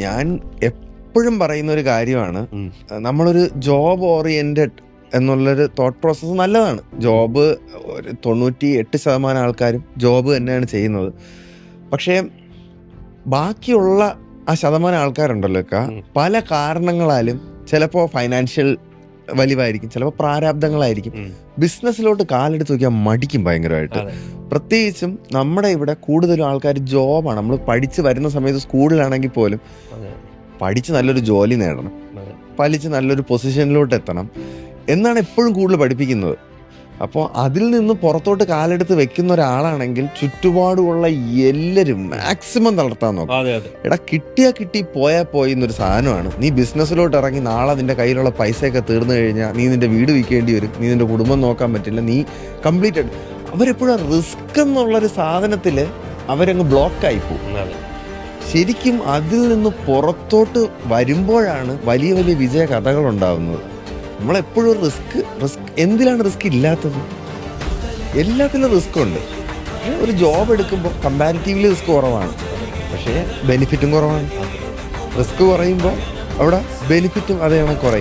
ഞാൻ എപ്പോഴും പറയുന്ന ഒരു കാര്യമാണ്, നമ്മളൊരു ജോബ് ഓറിയന്റഡ് എന്നുള്ളൊരു തോട്ട് പ്രോസസ്സ് നല്ലതാണ്. ജോബ് ഒരു 98% ആൾക്കാരും ജോബ് തന്നെയാണ് ചെയ്യുന്നത്. പക്ഷേ ബാക്കിയുള്ള ആ ശതമാനം ആൾക്കാരുണ്ടല്ലോ പല കാരണങ്ങളാലും, ചിലപ്പോൾ ഫൈനാൻഷ്യൽ വലിവായിരിക്കും, ചിലപ്പോൾ പ്രാരാബ്ദങ്ങളായിരിക്കും, ബിസിനസ്സിലോട്ട് കാലെടുത്ത് വയ്ക്കാൻ മടിക്കും ഭയങ്കരമായിട്ട്. പ്രത്യേകിച്ചും നമ്മുടെ ഇവിടെ കൂടുതലും ആൾക്കാർ ജോബാണ്. നമ്മൾ പഠിച്ച് വരുന്ന സമയത്ത് സ്കൂളിലാണെങ്കിൽ പോലും പഠിച്ച് നല്ലൊരു ജോലി നേടണം, പഠിച്ച് നല്ലൊരു പൊസിഷനിലോട്ട് എത്തണം എന്നാണ് എപ്പോഴും കൂടുതൽ പഠിപ്പിക്കുന്നത്. അപ്പോൾ അതിൽ നിന്ന് പുറത്തോട്ട് കാലെടുത്ത് വെക്കുന്ന ഒരാളാണെങ്കിൽ ചുറ്റുപാടുമുള്ള എല്ലാവരും മാക്സിമം തളർത്താൻ നോക്കും. എടാ കിട്ടിയാ കിട്ടി പോയാൽ പോയി എന്നൊരു സാധനമാണ്. നീ ബിസിനസ്സിലോട്ട് ഇറങ്ങി നാളെ നിന്റെ കയ്യിലുള്ള പൈസയൊക്കെ തീർന്നു കഴിഞ്ഞാൽ നീ നിന്റെ വീട് വിൽക്കേണ്ടി വരും, നീ നിന്റെ കുടുംബം നോക്കാൻ പറ്റില്ല, നീ കംപ്ലീറ്റ് അവരെപ്പോഴും റിസ്ക് എന്നുള്ളൊരു സാധനത്തിൽ അവരങ്ങ് ബ്ലോക്കായി പോകും. ശരിക്കും അതിൽ നിന്ന് പുറത്തോട്ട് വരുമ്പോഴാണ് വലിയ വലിയ വിജയ കഥകൾ ഉണ്ടാകുന്നത്. നമ്മളെപ്പോഴും റിസ്ക് എന്തിലാണ് റിസ്ക് ഇല്ലാത്തത്? എല്ലാത്തിലും റിസ്ക് ഉണ്ട്. പക്ഷേ ഒരു ജോബ് എടുക്കുമ്പോൾ കമ്പാരിറ്റീവ്ലി റിസ്ക് കുറവാണ്, പക്ഷേ ബെനിഫിറ്റും കുറവാണ്. റിസ്ക് കുറയുമ്പോൾ അവിടെ ബെനിഫിറ്റും അതേ കുറയും.